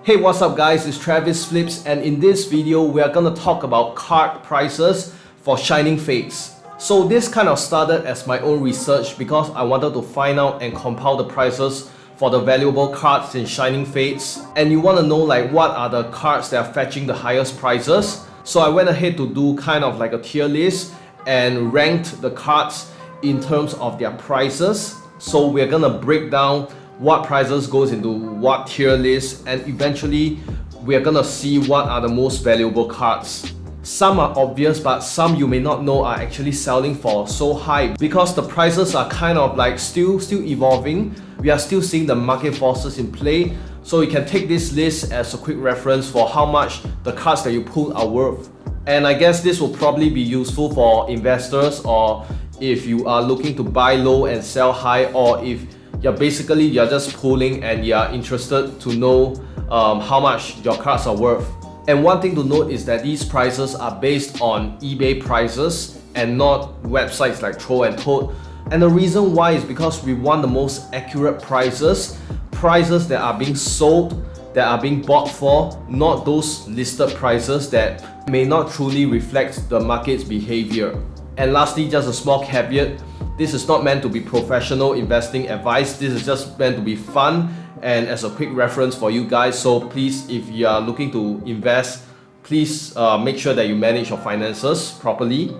Hey, what's up guys, it's Travis Flips, and in this video we are gonna talk about card prices for Shining Fates. So this kind of started as my own research because I wanted to find out and compile the prices for the valuable cards in Shining Fates, and you want to know like what are the cards that are fetching the highest prices. So I went ahead to do kind of like a tier list and ranked the cards in terms of their prices. So we're gonna break down what prices goes into what tier list, and eventually we're gonna see what are the most valuable cards. Some are obvious, but some you may not know are actually selling for so high because the prices are kind of like still evolving. We are still seeing the market forces in play, so you can take this list as a quick reference for how much the cards that you pull are worth. And I guess this will probably be useful for investors, or if you are looking to buy low and sell high, or if you're just pulling and you're interested to know how much your cards are worth. And one thing to note is that these prices are based on eBay prices and not websites like Throw and Tote. And the reason why is because we want the most accurate prices that are being sold, that are being bought for, not those listed prices that may not truly reflect the market's behavior. And lastly, just a small caveat, this is not meant to be professional investing advice. This is just meant to be fun and as a quick reference for you guys. So please, if you are looking to invest, please make sure that you manage your finances properly.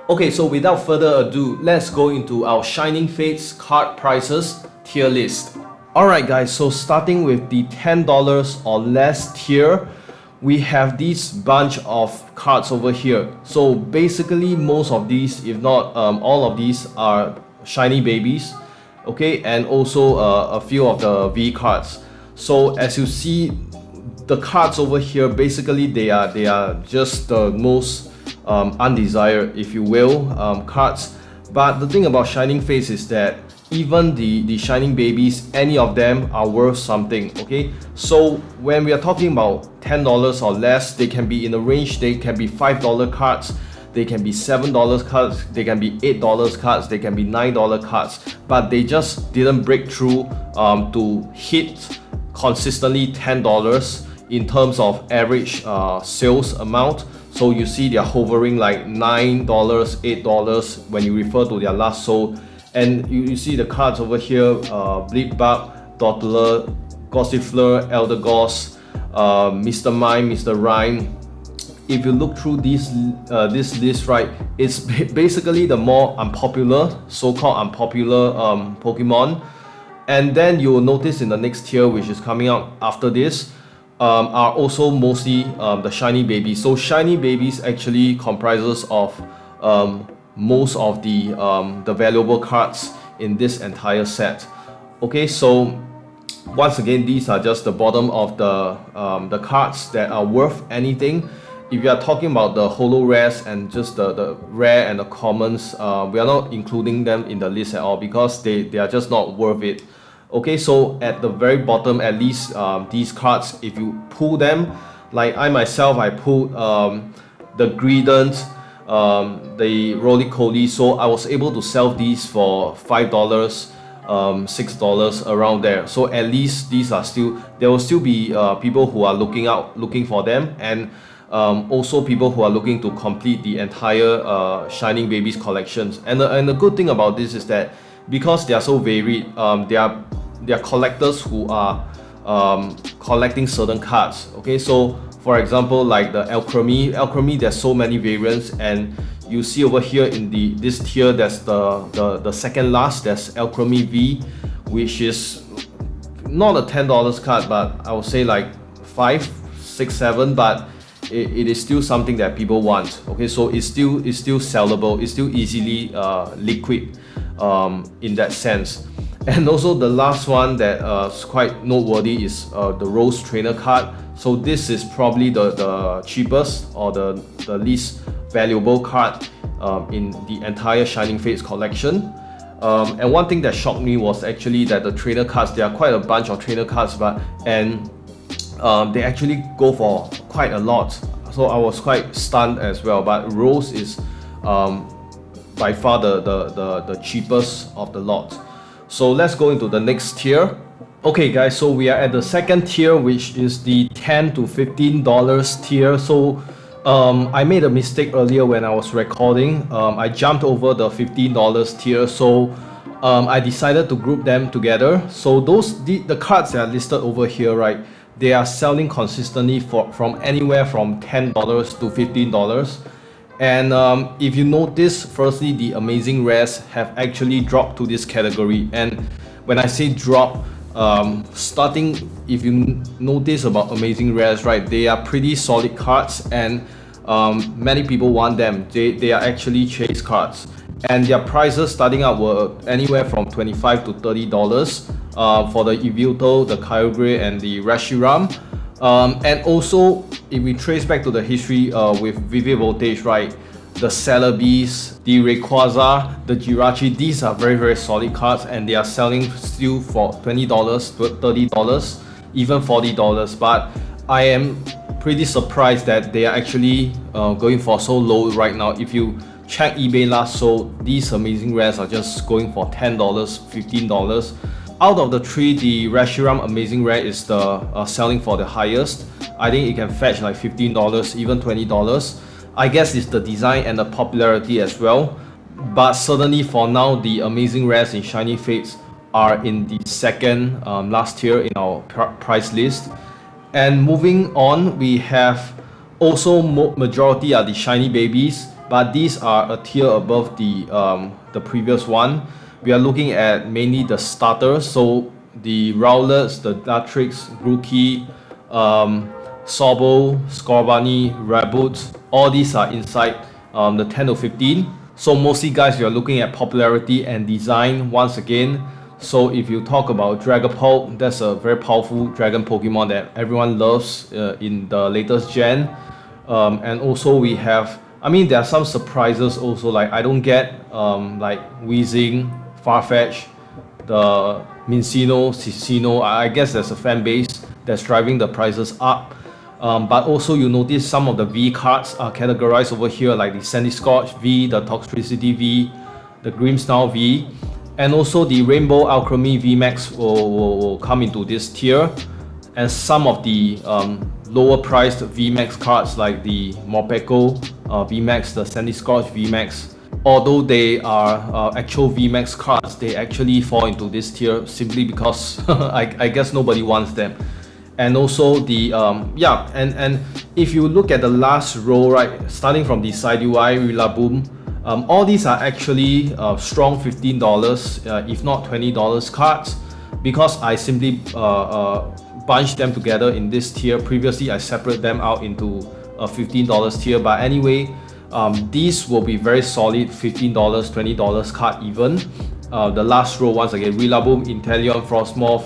Okay, so without further ado, let's go into our Shining Fates card prices tier list. Alright guys, so starting with the $10 or less tier, we have this bunch of cards over here. So basically most of these, if not all of these, are shiny babies, okay, and also a few of the V cards. So as you see, the cards over here, basically they are just the most undesired, if you will, cards. But the thing about Shining Fates is that even the shining babies, any of them are worth something, okay? So when we are talking about $10 or less, they can be in a range. They can be $5 cards, they can be $7 cards, they can be $8 cards, they can be $9 cards, but they just didn't break through to hit consistently $10 in terms of average sales amount. So you see they're hovering like $9, $8 when you refer to their last sold. And you see the cards over here, Bleedbug, Dottler, Gossifleur, Elder Goss, Mr. Mime, Mr. Rhyme. If you look through this list, right, it's basically the more unpopular, so-called unpopular Pokemon. And then you will notice in the next tier, which is coming out after this, are also mostly the shiny babies. So shiny babies actually comprises of most of the valuable cards in this entire set. Okay, so once again, these are just the bottom of the cards that are worth anything. If you are talking about the holo rares and just the rare and the commons, we are not including them in the list at all because they are just not worth it. Okay, so at the very bottom, at least these cards, if you pull them, like I myself, I pulled the Greedent, the Roly-Coly, so I was able to sell these for $5, $6 around there. So at least these are still, there will still be people who are looking for them, and also people who are looking to complete the entire Shining Babies collections. And the good thing about this is that because they are so varied, they are collectors who are collecting certain cards. Okay, so for example, like the Alchemy, there's so many variants, and you see over here in this tier, there's the second last, there's Alchemy V, which is not a $10 card, but I would say like 5, 6, 7, but it is still something that people want. Okay, so it's still sellable, it's still easily liquid in that sense. And also the last one that is quite noteworthy is the Rose Trainer card. So this is probably the cheapest or the least valuable card in the entire Shining Fates collection. And one thing that shocked me was actually that the trainer cards, there are quite a bunch of trainer cards, and they actually go for quite a lot. So I was quite stunned as well. But Rose is by far the cheapest of the lot. So let's go into the next tier. Okay guys, so we are at the second tier, which is the $10 to $15 tier. So I made a mistake earlier when I was recording. I jumped over the $15 tier, so I decided to group them together. So the cards that are listed over here, right, they are selling consistently from anywhere from $10 to $15. And if you notice, firstly, the amazing rares have actually dropped to this category. And when I say drop, starting, if you notice about amazing rares, right, they are pretty solid cards, and many people want them. They are actually chase cards, and their prices starting out were anywhere from $25 to $30 for the Evilto, the Kyogre, and the Reshiram. And also, if we trace back to the history with Vivid Voltage, right, the Celebes, the Rayquaza, the Jirachi, these are very solid cards, and they are selling still for $20 to $30, even $40. But I am pretty surprised that they are actually going for so low right now. If you check eBay last sold, these amazing rares are just going for $10, $15. Out of the three, the Reshiram Amazing Rare is the selling for the highest. I think it can fetch like $15, even $20. I guess it's the design and the popularity as well. But certainly for now, the Amazing Rares in Shiny Fates are in the second last tier in our price list. And moving on, we have also majority are the Shiny Babies, but these are a tier above the previous one. We are looking at mainly the starters, so the Rowlets, the Dartrix, Grookey, Sobble, Scorbunny, Raboot, all these are inside the 10 to 15. So mostly guys, we are looking at popularity and design once again. So if you talk about Dragapult, that's a very powerful dragon Pokemon that everyone loves in the latest gen. And also we have, I mean, there are some surprises also, like I don't get like Weezing, Farfetch, the Minccino, Cicino. I guess there's a fan base that's driving the prices up. But also you notice some of the V cards are categorized over here, like the Sandyscorch V, the Toxtricity V, the Grimmsnarl V, and also the Rainbow Alchemy V Max will come into this tier. And some of the lower priced V Max cards like the Morpeko V Max, the Sandyscorch V Max, although they are actual V Max cards, they actually fall into this tier simply because I guess nobody wants them. And also the yeah, and if you look at the last row, right, starting from the side UI, Rillaboom, all these are actually strong $15 if not $20 cards, because I simply bunch them together in this tier. Previously I separate them out into a $15 tier, but anyway, these will be very solid $15, $20 card even. The last row, once again, Rillaboom, Inteleon, Frostmoth,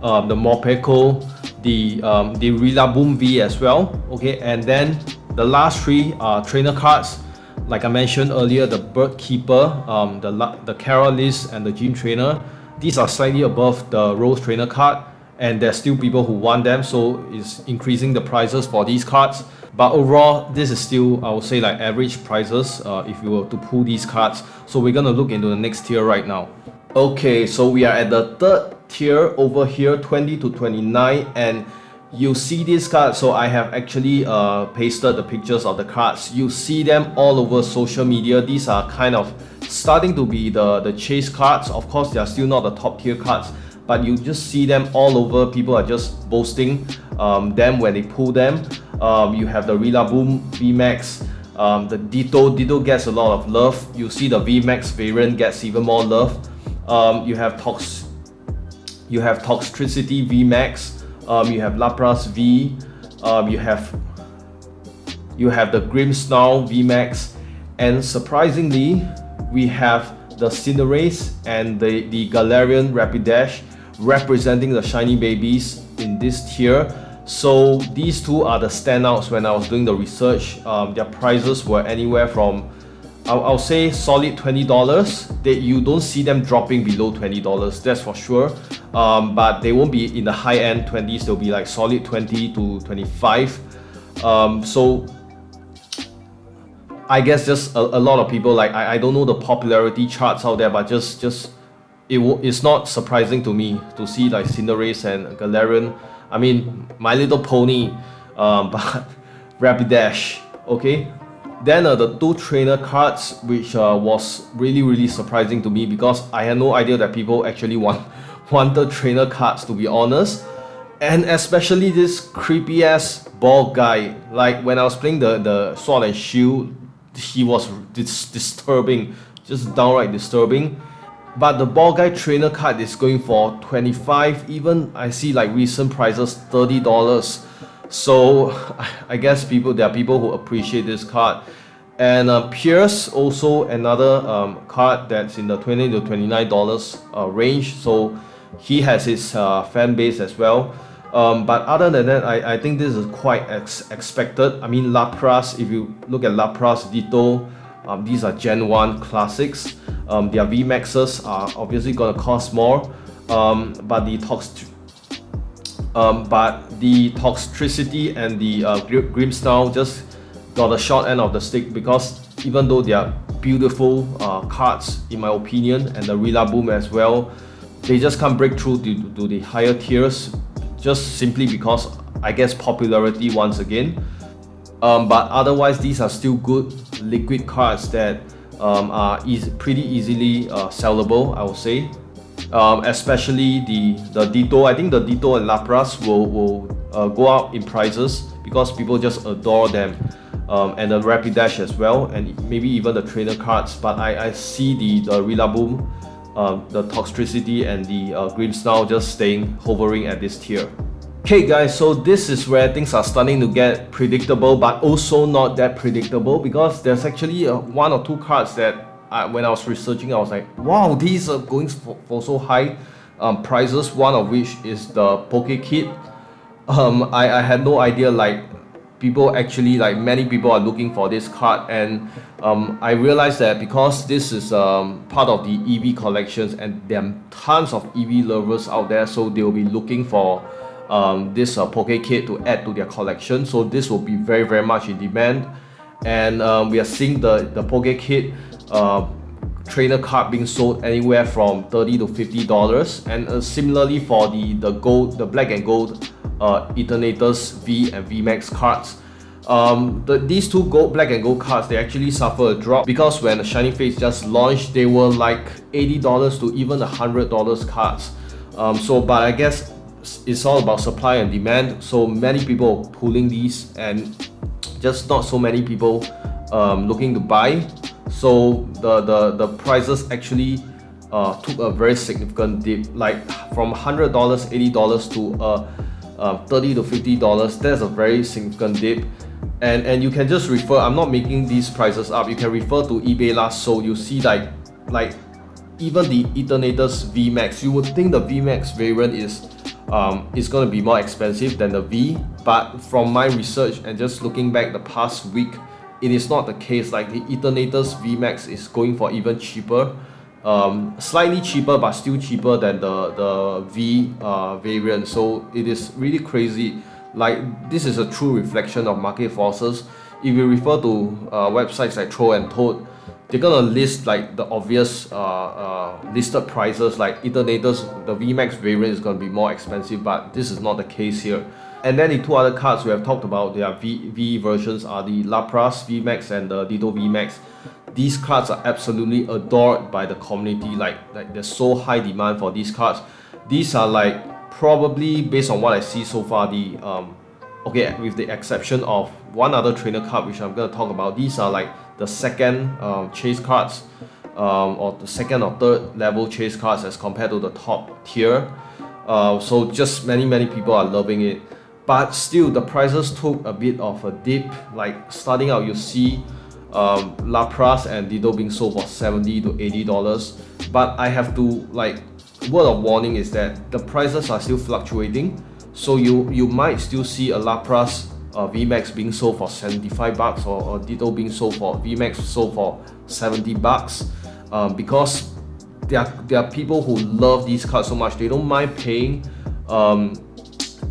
the Morpeko, the Rillaboom V as well. Okay, and then the last three are trainer cards. Like I mentioned earlier, the Bird Keeper, the Keralis, and the Gym Trainer. These are slightly above the Rose Trainer card, and there's still people who want them, so it's increasing the prices for these cards. But overall, this is still, I would say, like average prices if you were to pull these cards. So we're gonna look into the next tier right now. Okay, so we are at the third tier over here, 20 to 29, and you see these cards. So I have actually pasted the pictures of the cards. You see them all over social media. These are kind of starting to be the chase cards. Of course, they are still not the top tier cards, but you just see them all over. People are just boasting them when they pull them. You have the Rillaboom V Max, the Ditto gets a lot of love. You see the V Max variant gets even more love. You have Toxtricity V Max, you have Lapras V, you have the Grimmsnarl V Max, and surprisingly, we have the Cinderace and the Galarian Rapidash representing the Shiny Babies in this tier. So these two are the standouts when I was doing the research. Their prices were anywhere from, I'll say, solid $20. You don't see them dropping below $20, that's for sure. But they won't be in the high end 20s, they'll be like solid 20 to 25. So I guess just a lot of people, like I don't know the popularity charts out there, but just it's not surprising to me to see like Cinderace and Galarian. I mean, My Little Pony, but Rapidash, okay? Then the two trainer cards, which was really surprising to me because I had no idea that people actually wanted trainer cards, to be honest. And especially this creepy ass ball guy. Like when I was playing the Sword and Shield, he was disturbing, just downright disturbing. But the ball guy trainer card is going for 25, even I see like recent prices $30. So I guess there are people who appreciate this card. And Pierce, also another card that's in the $20 to $29 range, so he has his fan base as well. But other than that, I think this is quite expected. I mean, Lapras, if you look at Lapras, Ditto, these are Gen 1 classics. Their V Maxes are obviously gonna cost more, but the toxicity and the Grimmsnarl just got the short end of the stick, because even though they are beautiful cards in my opinion, and the Rillaboom as well, they just can't break through to the higher tiers, just simply because I guess popularity once again. But otherwise, these are still good liquid cards that are pretty easily sellable, I would say. Especially the Ditto. I think the Ditto and Lapras will go up in prices because people just adore them. And the Rapidash as well, and maybe even the trainer cards. But I see the Rillaboom, the Toxtricity, and the Grimmsnarl just hovering at this tier. Okay guys, so this is where things are starting to get predictable, but also not that predictable, because there's actually one or two cards that when I was researching, I was like, wow, these are going for so high prices. One of which is the Poke Kit. I had no idea like many people are looking for this card, and I realized that because this is part of the EV collections and there are tons of EV lovers out there, so they will be looking for this Poke Kit to add to their collection. So this will be very much in demand, and we are seeing the Poke Kit trainer card being sold anywhere from $30 to $50, and similarly for the black and gold Eternators V and V Max cards. These two black and gold cards, they actually suffer a drop because when the Shining Fates just launched, they were like $80 to even $100 cards. But I guess it's all about supply and demand. So many people are pulling these, and just not so many people looking to buy. So the prices actually took a very significant dip, like from $100, $80 to $30 to $50. That's a very significant dip, and you can just refer. I'm not making these prices up. You can refer to eBay last sold. You see like even the Eternators V Max. You would think the V Max variant is going to be more expensive than the V, but from my research and just looking back the past week, it is not the case. Like the Eternators V Max is going for even cheaper. Slightly cheaper, but still cheaper than the V variant. So it is really crazy. Like, this is a true reflection of market forces. If you refer to websites like Troll and Toad, they're gonna list like the obvious listed prices. Like Eternators, the V Max variant is gonna be more expensive, but this is not the case here. And then the two other cards we have talked about, their V versions, are the Lapras V Max and the Ditto V Max. These cards are absolutely adored by the community. Like there's so high demand for these cards. These are like probably, based on what I see so far, the okay, with the exception of one other trainer card which I'm gonna talk about, these are like the second chase cards, or the second or third level chase cards as compared to the top tier. So just many people are loving it. But still, the prices took a bit of a dip. Like starting out, you see Lapras and Ditto being sold for $70 to $80. But I have to, like, word of warning is that the prices are still fluctuating. So you might still see a Lapras V Max being sold for $75, or Ditto being sold for V Max sold for $70, because there are people who love these cards so much they don't mind paying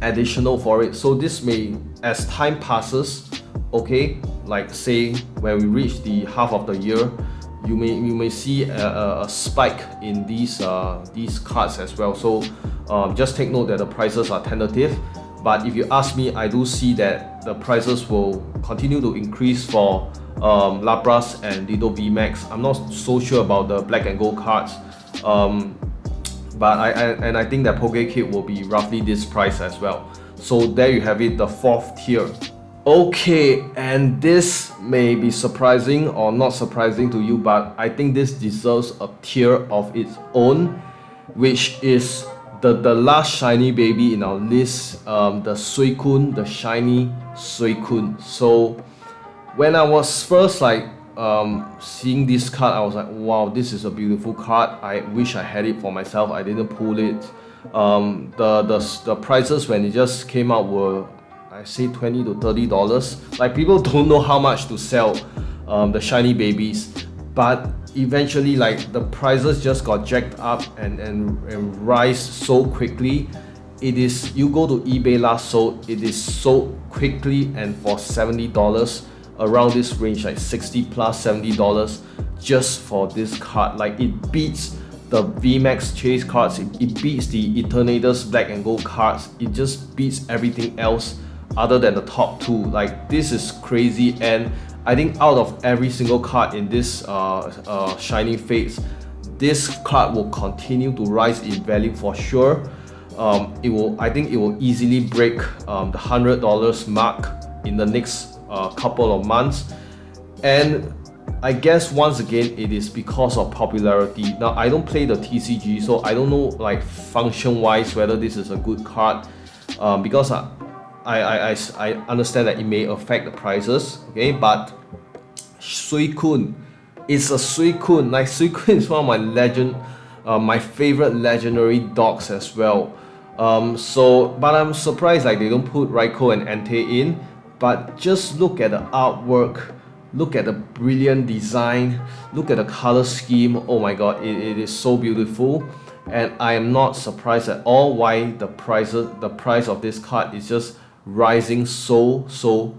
additional for it. So this may, as time passes, okay, like say when we reach the half of the year, you may see a spike in these cards as well. So just take note that the prices are tentative. But if you ask me, I do see that the prices will continue to increase for Lapras and Untitled V Max. I'm not so sure about the black and gold cards, but I think that Pokekit will be roughly this price as well. So there you have it, the 4th tier. Okay, and this may be surprising or not surprising to you, but I think this deserves a tier of its own, which is the last shiny baby in our list, the Suicune, the shiny Suicune. So when I was first seeing this card, I was like, wow, this is a beautiful card. I wish I had it for myself. I didn't pull it. The prices when it just came out were, I say, $20 to $30. Like, people don't know how much to sell the shiny babies, but eventually, like, the prices just got jacked up and rise so quickly. It is, you go to eBay last sold, it is sold quickly and for $70, around this range, like $60 plus $70 just for this card. Like, it beats the VMAX Chase cards, it beats the Eternatus black and gold cards, it just beats everything else other than the top two. Like, this is crazy. And I think out of every single card in this shiny phase, this card will continue to rise in value for sure. I think it will easily break the $100 mark in the next couple of months. And I guess once again it is because of popularity. Now, I don't play the TCG, so I don't know, like, function wise whether this is a good card, because I understand that it may affect the prices, okay? But Suicune is a Suicune. Like, Suicune is one of my favorite legendary dogs as well. But I'm surprised, like, they don't put Raikou and Entei in. But just look at the artwork, look at the brilliant design, look at the color scheme. Oh my god, it is so beautiful. And I am not surprised at all why the price of this card is just rising so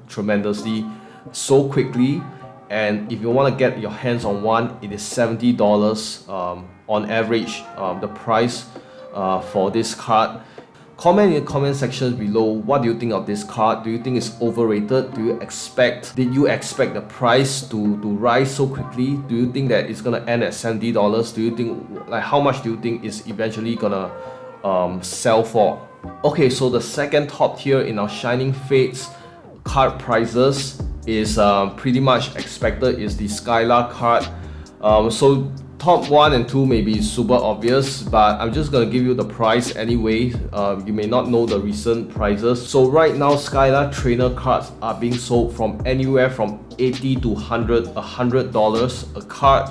tremendously, so quickly. And if you want to get your hands on one, it is $70 on average, the price for this card. Comment in the comment section below, what do you think of this card? Do you think it's overrated? Did you expect the price to rise so quickly? Do you think that it's gonna end at $70? Do you think, like, how much do you think it's eventually gonna sell for? Okay, so the second top tier in our Shining Fates card prices is pretty much expected, is the Skylar card. So top 1 and 2 may be super obvious, but I'm just gonna give you the price anyway. You may not know the recent prices. So right now, Skylar trainer cards are being sold from anywhere from $80 to $100 a card,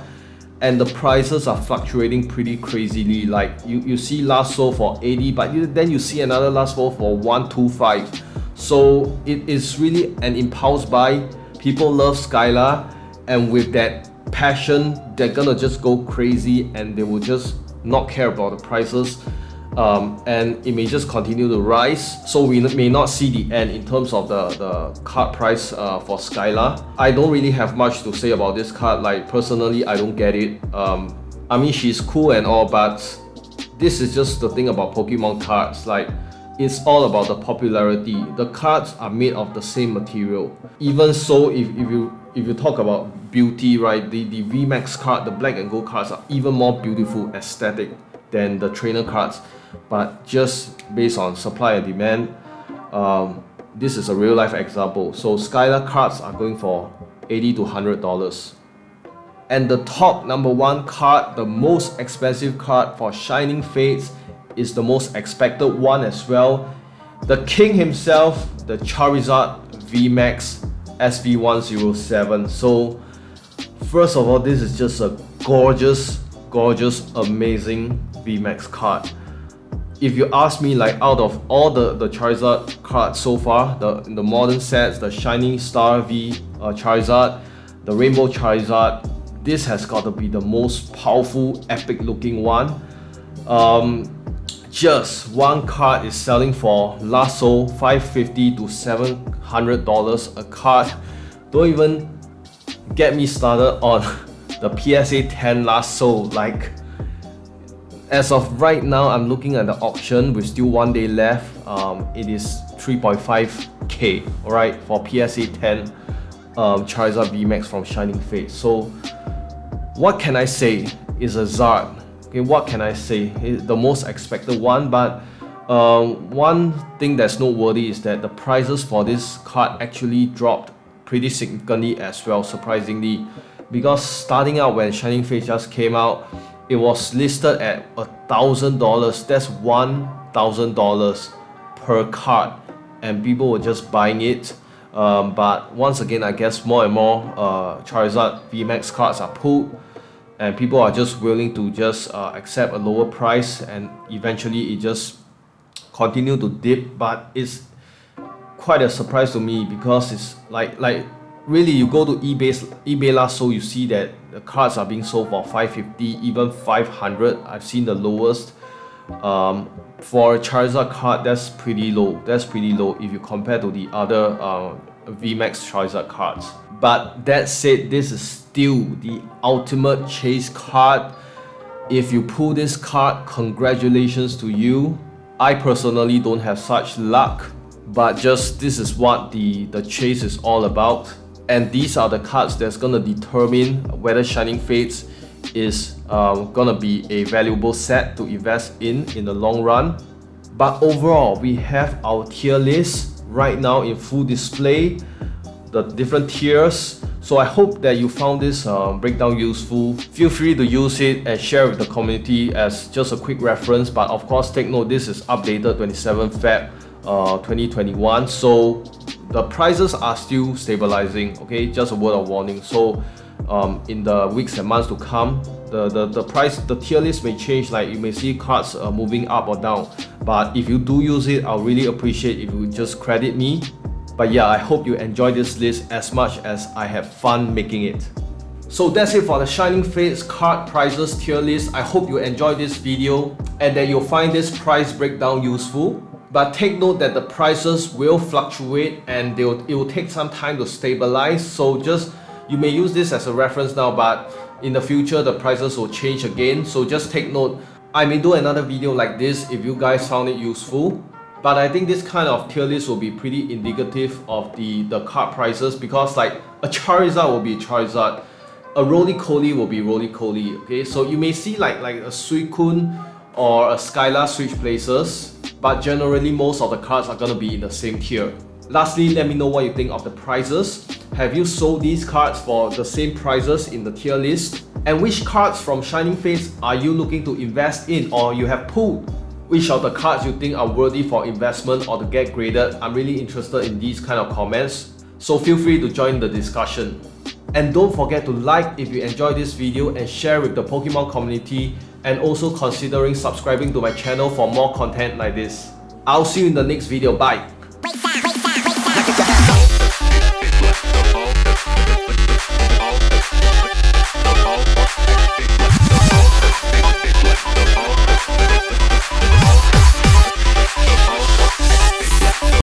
and the prices are fluctuating pretty crazily. Like, you see last sold for $80, but then you see another last sold for $125. So it is really an impulse buy. People love Skylar, and with that passion, they're gonna just go crazy and they will just not care about the prices, and it may just continue to rise. So we may not see the end in terms of the card price for Skylar. I don't really have much to say about this card. Like, personally, I don't get it. I mean, she's cool and all, but this is just the thing about Pokemon cards. Like, it's all about the popularity. The cards are made of the same material. Even so, if you talk about beauty, right, the VMAX card, the black and gold cards are even more beautiful aesthetic than the trainer cards. But just based on supply and demand, this is a real life example. So Skylar cards are going for $80 to $100. And the top number 1 card, the most expensive card for Shining Fates, is the most expected one as well. The king himself, the Charizard V Max SV107. So first of all, this is just a gorgeous, amazing V Max card. If you ask me, like, out of all the Charizard cards so far, the modern sets, the Shiny Star V Charizard, the Rainbow Charizard, this has got to be the most powerful, epic looking one. Just one card is selling for last sold $550 to $700 a card. Don't even get me started on the PSA 10 last sold. Like, as of right now, I'm looking at the auction with still 1 day left. It is 3.5k, alright, for PSA 10 Charizard V Max from Shining Fates. So what can I say? Is a Zard. Okay, what can I say? It's the most expected one, but one thing that's noteworthy is that the prices for this card actually dropped pretty significantly as well, surprisingly, because starting out when Shining Fates just came out, it was listed at $1,000. That's $1,000 per card, and people were just buying it. But once again, I guess more and more Charizard V Max cards are pulled, and people are just willing to just accept a lower price, and eventually it just continue to dip. But it's quite a surprise to me, because it's like really, you go to eBay last sold, you see that the cards are being sold for $550, even $500. I've seen the lowest. For a Charizard card, that's pretty low. That's pretty low if you compare to the other VMAX Charizard cards. But that said, this is still the ultimate chase card. If you pull this card, congratulations to you. I personally don't have such luck, but just this is what the chase is all about. And these are the cards that's gonna determine whether Shining Fates is gonna be a valuable set to invest in the long run. But overall, we have our tier list right now in full display, the different tiers. So I hope that you found this breakdown useful. Feel free to use it and share with the community as just a quick reference. But of course, take note, this is updated 27 Feb 2021. So the prices are still stabilizing, okay? Just a word of warning. So in the weeks and months to come, the tier list may change. Like, you may see cards moving up or down. But if you do use it, I'll really appreciate if you just credit me. But yeah, I hope you enjoy this list as much as I have fun making it. So that's it for the Shining Fates card prices tier list. I hope you enjoyed this video and that you'll find this price breakdown useful. But take note that the prices will fluctuate and it will take some time to stabilize. So you may use this as a reference now, but in the future the prices will change again. So just take note. I may do another video like this if you guys found it useful. But I think this kind of tier list will be pretty indicative of the card prices, because like a Charizard will be a Charizard, a Roly-Coly will be Roly-Coly, okay? So you may see like a Suicune or a Skylar switch places, but generally most of the cards are gonna be in the same tier. Lastly, let me know what you think of the prices. Have you sold these cards for the same prices in the tier list? And which cards from Shining Fates are you looking to invest in or you have pulled? Which of the cards you think are worthy for investment or to get graded? I'm really interested in these kind of comments, so feel free to join the discussion. And don't forget to like if you enjoyed this video and share with the Pokemon community, and also considering subscribing to my channel for more content like this. I'll see you in the next video. Bye! Wait,